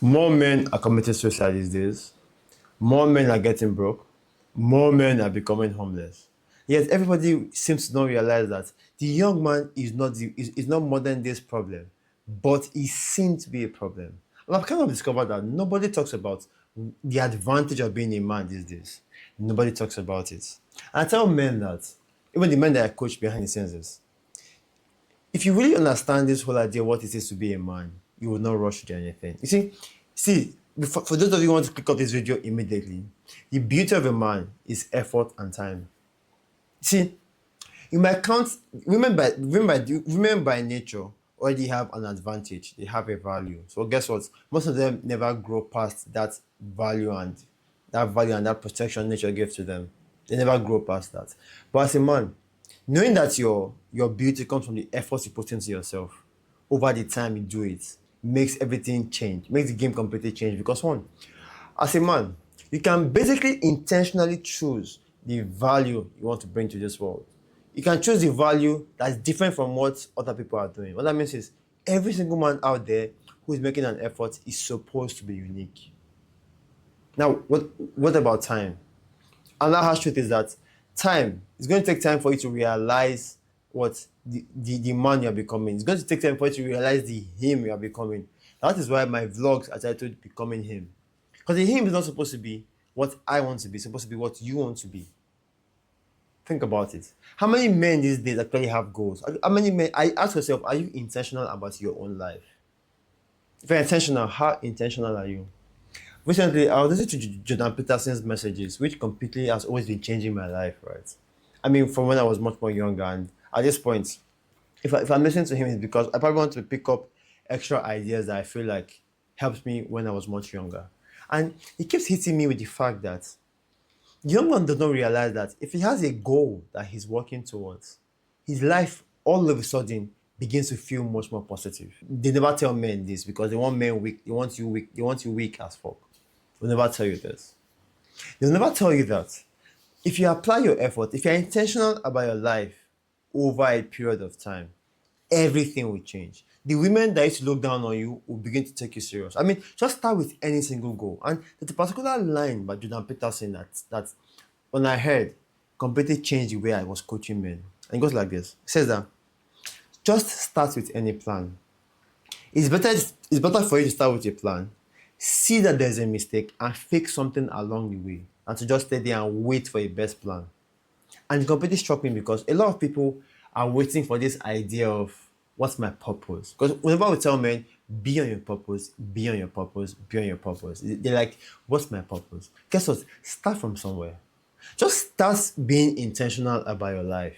More men are committing suicide these days. More men are getting broke. More men are becoming homeless. Yet everybody seems to not realize that the young man is not modern day's problem, but he seems to be a problem. And I've kind of discovered that nobody talks about the advantage of being a man these days. Nobody talks about it. And I tell men that, even the men that I coach behind the scenes, is if you really understand this whole idea of what it is to be a man, you will not rush to do anything. For those of you who want to click up this video immediately, the beauty of a man is effort and time. See, you might count women by nature already have an advantage. They have a value. So guess what? Most of them never grow past that value and that protection nature gives to them. They never grow past that. But as a man, knowing that your beauty comes from the efforts you put into yourself over the time you do it makes everything change, makes the game completely change. Because one, as a man, you can basically intentionally choose the value you want to bring to this world. You can choose the value that's different from what other people are doing. What that means is every single man out there who is making an effort is supposed to be unique. Now, what about time? Another harsh truth is that time is going to take time for you to realize what the man you're becoming. It's going to take time for you to realize the him you are becoming. That is why my vlogs are titled Becoming Him. Because the him is not supposed to be what I want to be, it's supposed to be what you want to be. Think about it. How many men these days actually have goals? How many men, I ask yourself, are you intentional about your own life? If you're intentional, how intentional are you? Recently, I was listening to Jordan Peterson's messages, which completely has always been changing my life, right? I mean, from when I was much more younger, and at this point, if I'm listening to him, it's because I probably want to pick up extra ideas that I feel like helped me when I was much younger. And he keeps hitting me with the fact that the young man does not realize that if he has a goal that he's working towards, his life all of a sudden begins to feel much more positive. They never tell men this because they want men weak. They want you weak. They want you weak as fuck. They'll never tell you this. They'll never tell you that if you apply your effort, if you're intentional about your life over a period of time, everything will change. The women that used to look down on you will begin to take you serious. I mean, just start with any single goal. And there's a particular line by Jordan Peterson that when I heard completely changed the way I was coaching men. And it goes like this. It says that just start with any plan. It's better for you to start with a plan, see that there's a mistake, and fix something along the way, and to just stay there and wait for a best plan. And it completely struck me because a lot of people are waiting for this idea of what's my purpose. Because whenever we tell men, be on your purpose, be on your purpose, be on your purpose, they're like, what's my purpose? Guess what? Start from somewhere. Just start being intentional about your life.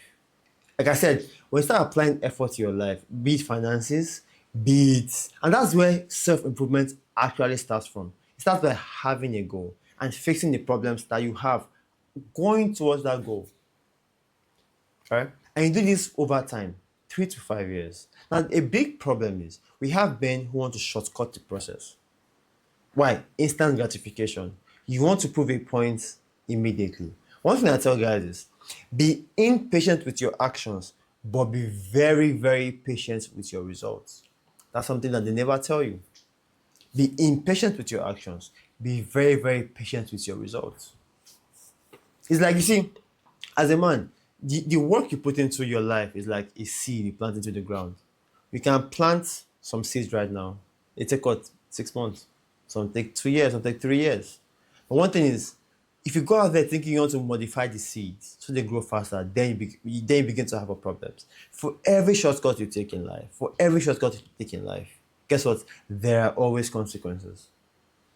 Like I said, when you start applying effort to your life, be it finances, be it, and that's where self-improvement actually starts from. It starts by having a goal and fixing the problems that you have going towards that goal. Right? And you do this over time, 3 to 5 years. Now, a big problem is we have men who want to shortcut the process. Why? Instant gratification. You want to prove a point immediately. One thing I tell guys is be impatient with your actions, but be very, very patient with your results. That's something that they never tell you. Be impatient with your actions, be very, very patient with your results. It's like, you see, as a man, the work you put into your life is like a seed you plant into the ground. You can plant some seeds right now. It take what, 6 months? Some take 2 years, some take 3 years. But one thing is, if you go out there thinking you want to modify the seeds so they grow faster, then you begin to have a problems. For every shortcut you take in life, guess what? There are always consequences.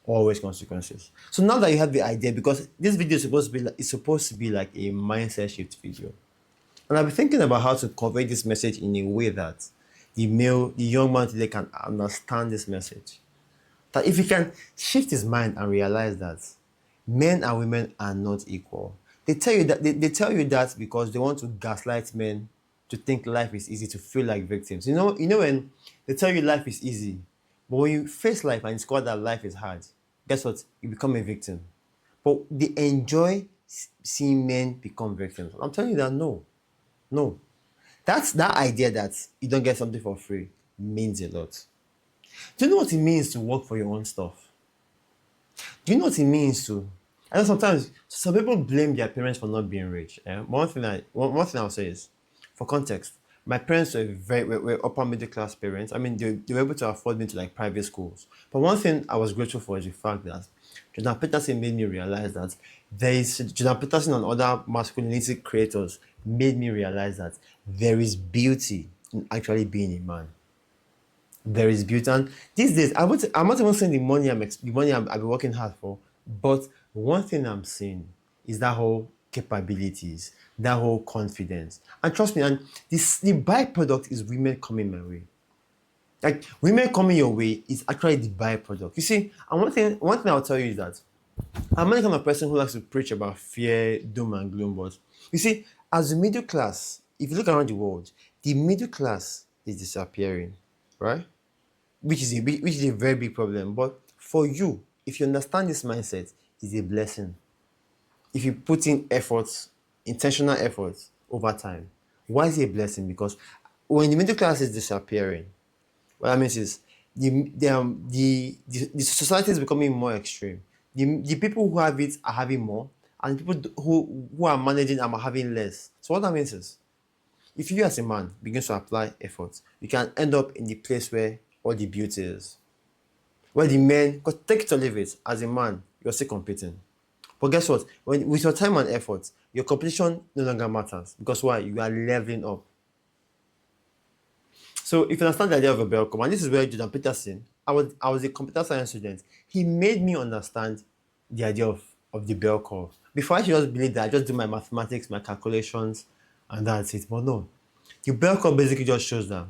Always consequences. So now that you have the idea, because this video is supposed to be like a mindset shift video, and I've been thinking about how to convey this message in a way that the young man today can understand this message. That if he can shift his mind and realize that men and women are not equal. They tell you that they tell you that because they want to gaslight men to think life is easy, to feel like victims. You know when they tell you life is easy, but when you face life and discover that life is hard, guess what? You become a victim. But they enjoy seeing men become victims. I'm telling you that no. That's that idea that you don't get something for free means a lot. Do you know what it means to work for your own stuff? Do you know what it means to? I know sometimes some people blame their parents for not being rich. One thing I'll say is, for context, my parents were upper middle class parents. I mean, they were able to afford me to like private schools. But one thing I was grateful for is the fact that Jordan Peterson made me realize that Jordan Peterson and other masculinity creators made me realize that there is beauty in actually being a man. There is beauty, and these days I'm not even saying the money I've been working hard for, but one thing I'm seeing is that whole capabilities, that whole confidence, and trust me, and the byproduct is women coming my way. Like women coming your way is actually the byproduct. You see, and one thing I'll tell you is that I'm not the kind of person who likes to preach about fear, doom, and gloom. But you see, as the middle class, if you look around the world, the middle class is disappearing, right? Which is a very big problem. But for you, if you understand this mindset, it's a blessing. If you put in efforts, intentional efforts over time, why is it a blessing? Because when the middle class is disappearing, what that means is the society is becoming more extreme. The people who have it are having more, and the people who are managing are having less. So what that means is, if you as a man begin to apply effort, you can end up in the place where all the beauty is. Where the men, because take it or leave it, as a man, you're still competing. But guess what? When with your time and effort, your competition no longer matters. Because why? You are leveling up. So if you understand the idea of a bell curve, and this is where Jordan Peterson, I was a computer science student. He made me understand the idea of the bell curve. Before I should just believe that I just do my mathematics, my calculations, and that's it. But no. The bell curve basically just shows that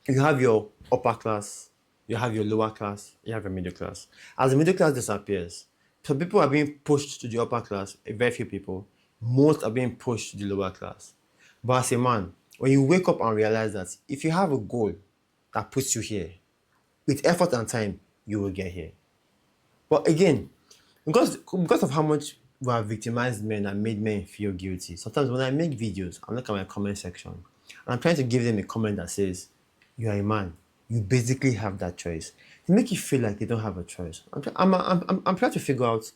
you have your upper class, you have your lower class, you have your middle class. As the middle class disappears, some people are being pushed to the upper class, a very few people. Most are being pushed to the lower class. But as a man, when you wake up and realize that if you have a goal that puts you here, with effort and time, you will get here. But again, because of how much we have victimized men and made men feel guilty, sometimes when I make videos, I look at my comment section and I'm trying to give them a comment that says, "You are a man. You basically have that choice." To make you feel like they don't have a choice. I'm trying to figure out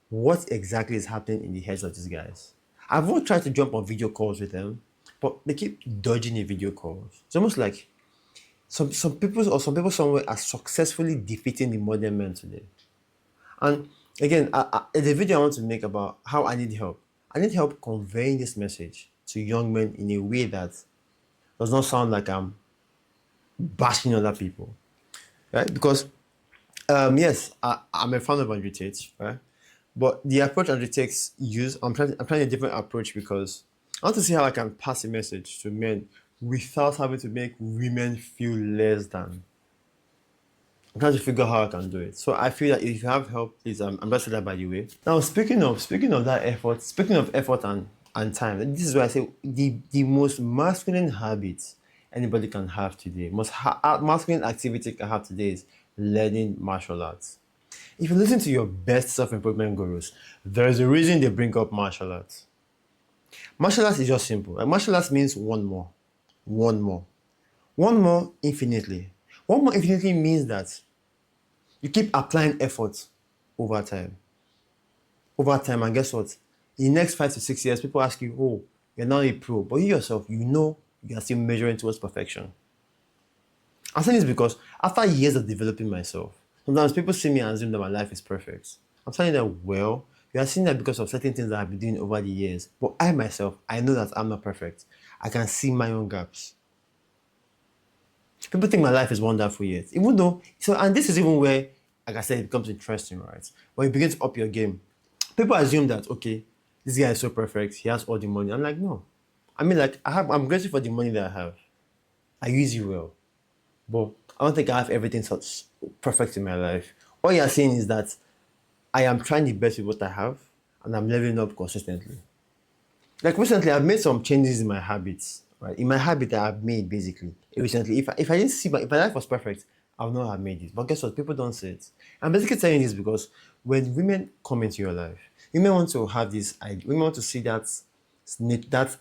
what exactly is happening in the heads of these guys. I've even tried to jump on video calls with them, but they keep dodging the video calls. It's almost like some people somewhere are successfully defeating the modern men today. And again, the video I want to make about how I need help conveying this message to young men in a way that does not sound like I'm bashing other people, right? Because yes, I'm a fan of Andrew Tate, right? But the approach Andrew Tate use, I'm trying a different approach because I want to see how I can pass a message to men without having to make women feel less than. I'm trying to figure out how I can do it. So I feel that if you have help, please ambassador by the way. Now speaking of that effort, speaking of effort and time, this is why I say the most masculine habit anybody can have today, masculine activity can have today is learning martial arts. If you listen to your best self-improvement gurus, there is a reason they bring up martial arts. Martial arts is just simple. Like martial arts means one more, one more, one more infinitely. One more infinitely means that you keep applying effort over time. Over time, and guess what? In the next 5 to 6 years, people ask you, "Oh, you're now a pro," but you yourself, you know you are still measuring towards perfection. I'm saying this because after years of developing myself, sometimes people see me and assume that my life is perfect. I'm saying that, well, you are seeing that because of certain things that I've been doing over the years. But I myself, I know that I'm not perfect. I can see my own gaps. People think my life is wonderful yet. Even though, so, and this is even where, like I said, it becomes interesting, right? When you begin to up your game, people assume that, okay, this guy is so perfect, he has all the money. I'm like, no. I mean, like, I'm grateful for the money that I have. I use it well. But I don't think I have everything such perfect in my life. All you're saying is that I am trying the best with what I have and I'm leveling up consistently. Like recently, I've made some changes in my habits, right? In my habit that I've made basically recently. If I didn't see if my life was perfect, I would not have made it. But guess what? People don't see it. I'm basically saying this because when women come into your life, women want to have this idea, women want to see that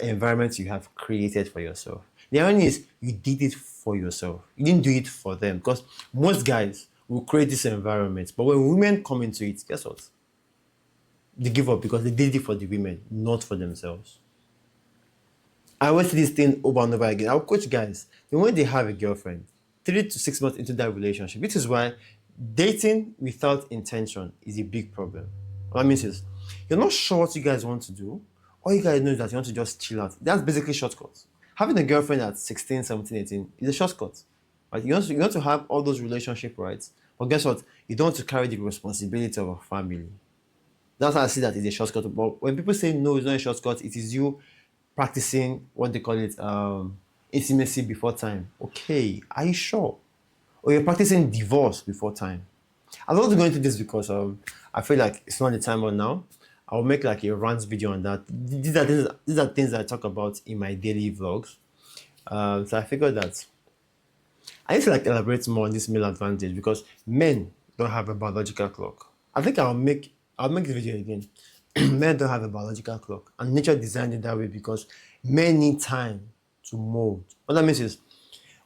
environment you have created for yourself. The irony is you did it for yourself. You didn't do it for them because most guys will create this environment. But when women come into it, guess what? They give up because they did it for the women, not for themselves. I always see this thing over and over again. I'll coach guys. Then when they have a girlfriend, 3 to 6 months into that relationship, which is why dating without intention is a big problem. What that means is you're not sure what you guys want to do. All you guys know is that you want to just chill out. That's basically shortcut. Having a girlfriend at 16, 17, 18 is a shortcut. Right? You want to have all those relationship rights, but guess what? You don't want to carry the responsibility of a family. That's how I see that it's a shortcut. But when people say no, it's not a shortcut, it is you practicing what they call it intimacy before time. Okay, are you sure? Or you're practicing divorce before time. I don't want to go into this because I feel like it's not the time on now. I'll make like a rant video on that. These are things that I talk about in my daily vlogs. So I figured that I need to like elaborate more on this male advantage because men don't have a biological clock. I think I'll make the video again. Men don't have a biological clock, and nature designed it that way because men need time to mold. What that means is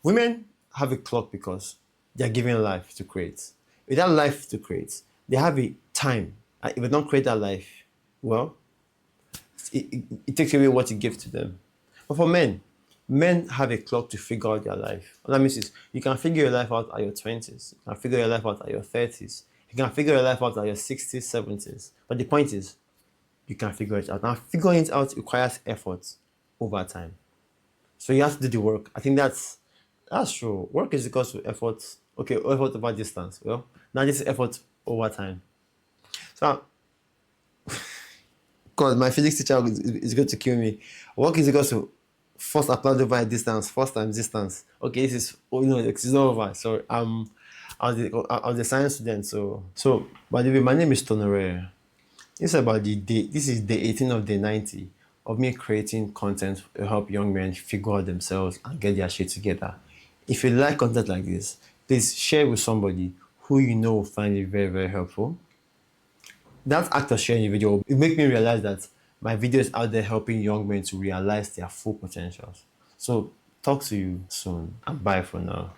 women have a clock because they are given life to create. With that life to create, they have a time. And if they don't create that life, well, it takes away what you give to them. But for men have a clock to figure out their life. What that means is you can figure your life out at your 20s, you can figure your life out at your 30s, you can figure your life out at your 60s, 70s. But the point is, you can figure it out. Now, figuring it out requires effort over time. So you have to do the work. I think that's true. Work is equal to effort. Okay, effort over distance. Well, now this is effort over time. So, God, my physics teacher is going to kill me. Work is equal to force applied over distance, force times distance. Okay, this is it's not over. Sorry, I was a science student. So by the way, my name is Tonore. This is about the day. This is day 18 of day 90 of me creating content to help young men figure out themselves and get their shit together. If you like content like this, please share with somebody who you know will find it very, very helpful. That act of sharing the video will make me realize that my video is out there helping young men to realize their full potentials. So talk to you soon and bye for now.